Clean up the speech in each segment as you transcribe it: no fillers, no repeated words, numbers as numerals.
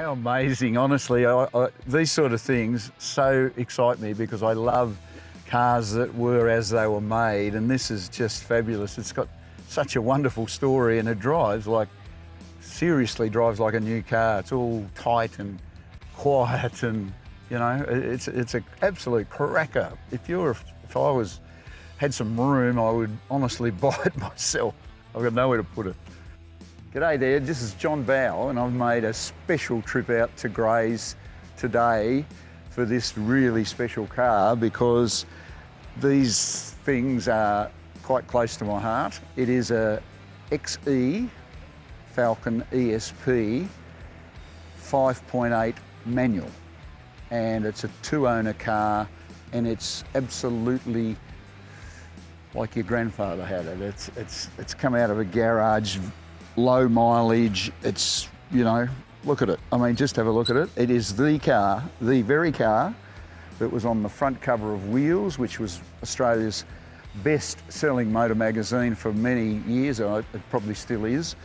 How amazing, honestly. These sort of things so excite me because I love cars that were as they were made, and this is just fabulous. It's got such a wonderful story, and it drives like, seriously drives like a new car. It's all tight and quiet, and you know, it's an absolute cracker. If I had some room, I would honestly buy it myself. I've got nowhere to put it. G'day there, this is John Bowe, and I've made a special trip out to Grays today for this really special car because these things are quite close to my heart. It is a XE Falcon ESP 5.8 manual, and it's a two-owner car, and it's absolutely like your grandfather had it. It's come out of a garage, low mileage. It's, you know, look at it. I mean, just have a look at it. It is the car, the very car that was on the front cover of Wheels, which was Australia's best-selling motor magazine for many years. It probably still is.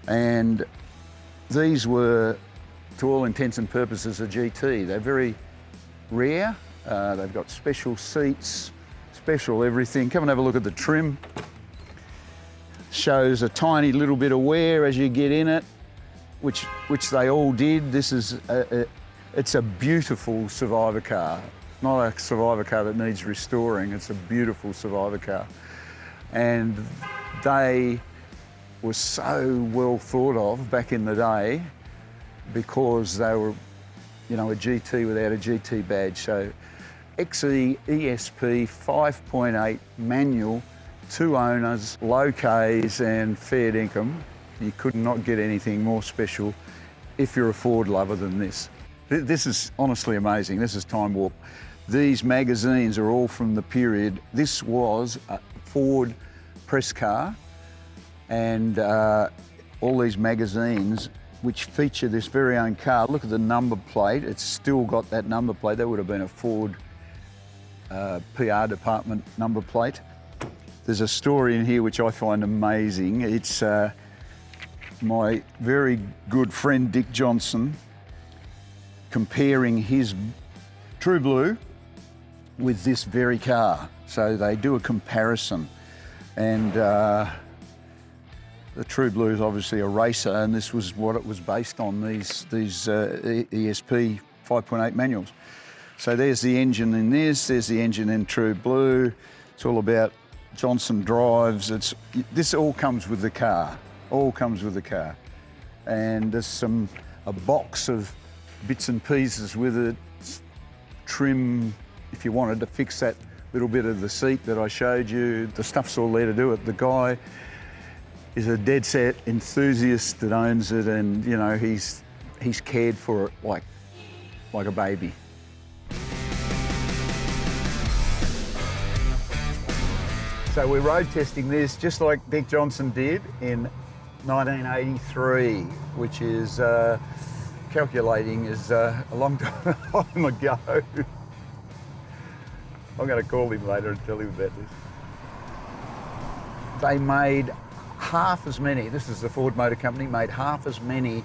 And these were, to all intents and purposes, a GT. They're very rare. They've got special seats, special everything. Come and have a look at the trim. Shows a tiny little bit of wear as you get in it, which they all did. This is it's a beautiful survivor car, not a survivor car that needs restoring. It's a beautiful survivor car, and they were so well thought of back in the day because they were, you know, a GT without a GT badge. So XE ESP 5.8 manual, two owners, low Ks and fair income. You could not get anything more special if you're a Ford lover than this. This is honestly amazing. This is time warp. These magazines are all from the period. This was a Ford press car, and all these magazines which feature this very own car. Look at the number plate. It's still got that number plate. That would have been a Ford PR department number plate. There's a story in here which I find amazing. It's my very good friend Dick Johnson comparing his True Blue with this very car. So they do a comparison, and the True Blue is obviously a racer, and this was what it was based on, these ESP 5.8 manuals. So there's the engine in this, there's the engine in True Blue. It's all about Johnson drives. This all comes with the car, all comes with the car. And there's a box of bits and pieces with it, trim, if you wanted to fix that little bit of the seat that I showed you. The stuff's all there to do it. The guy is a dead set enthusiast that owns it, and you know, he's cared for it like a baby. So we're road testing this just like Dick Johnson did in 1983, which is calculating is a long time ago. I'm going to call him later and tell him about this. They made half as many, this is the Ford Motor Company, made half as many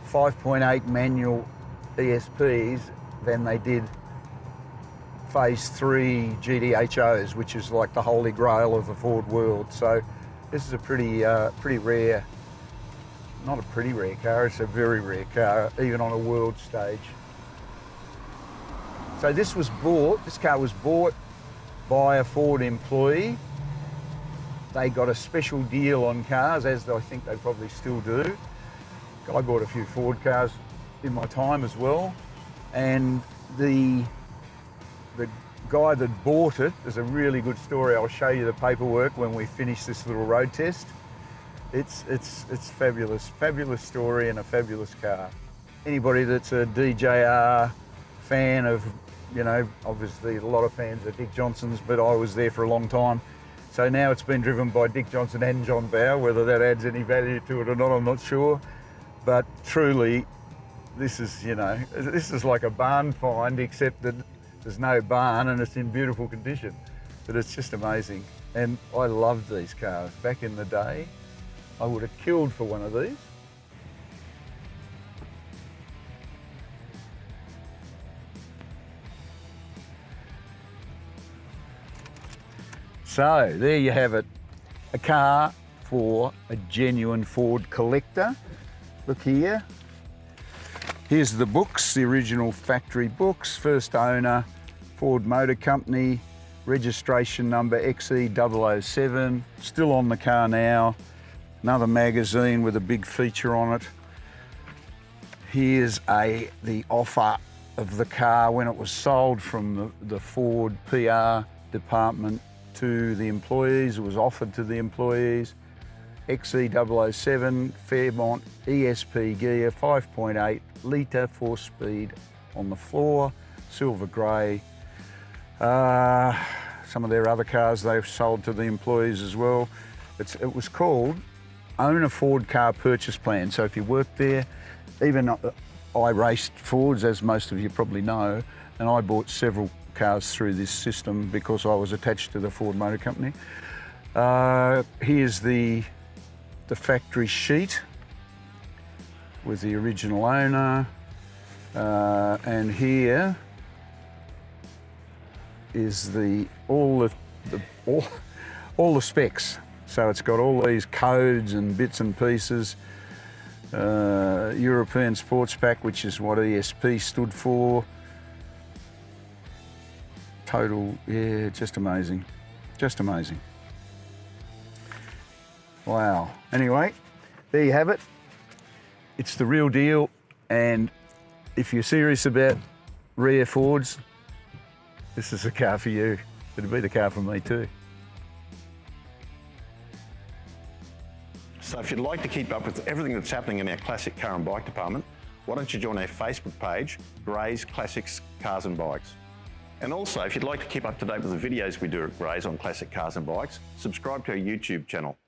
5.8 manual ESPs than they did Phase 3 GDHOs, which is like the holy grail of the Ford world. So this is a pretty rare, not a pretty rare car, it's a very rare car, even on a world stage. So this car was bought by a Ford employee. They got a special deal on cars, as I think they probably still do. I bought a few Ford cars in my time as well. And the guy that bought it, there's a really good story. I'll show you the paperwork when we finish this little road test. It's fabulous, fabulous story and a fabulous car. Anybody that's a DJR fan of, you know, obviously a lot of fans of Dick Johnson's, but I was there for a long time. So now it's been driven by Dick Johnson and John Bowe. Whether that adds any value to it or not, I'm not sure. But truly, this is, you know, this is like a barn find, except that there's no barn and it's in beautiful condition. But it's just amazing. And I loved these cars. Back in the day, I would have killed for one of these. So there you have it, a car for a genuine Ford collector. Look here. Here's the books, the original factory books, first owner, Ford Motor Company, registration number XE 007, still on the car now. Another magazine with a big feature on it. Here's the offer of the car when it was sold from the Ford PR department to the employees. It was offered to the employees. XE 007 Fairmont ESP Ghia 5.8 litre 4-speed on the floor, silver grey. Some of their other cars they've sold to the employees as well. It was called Own a Ford Car Purchase Plan. So if you worked there, even I raced Fords, as most of you probably know, and I bought several cars through this system because I was attached to the Ford Motor Company. Here's the factory sheet with the original owner, and here is all the specs. So it's got all these codes and bits and pieces. European Sports Pack, which is what ESP stood for. Total, yeah, just amazing. Just amazing. Wow. Anyway, there you have it. It's the real deal, and if you're serious about rare Fords, this is a car for you. It'll be the car for me too. So if you'd like to keep up with everything that's happening in our classic car and bike department, why don't you join our Facebook page, Gray's Classics Cars and Bikes. And also, if you'd like to keep up to date with the videos we do at Gray's on classic cars and bikes, subscribe to our YouTube channel.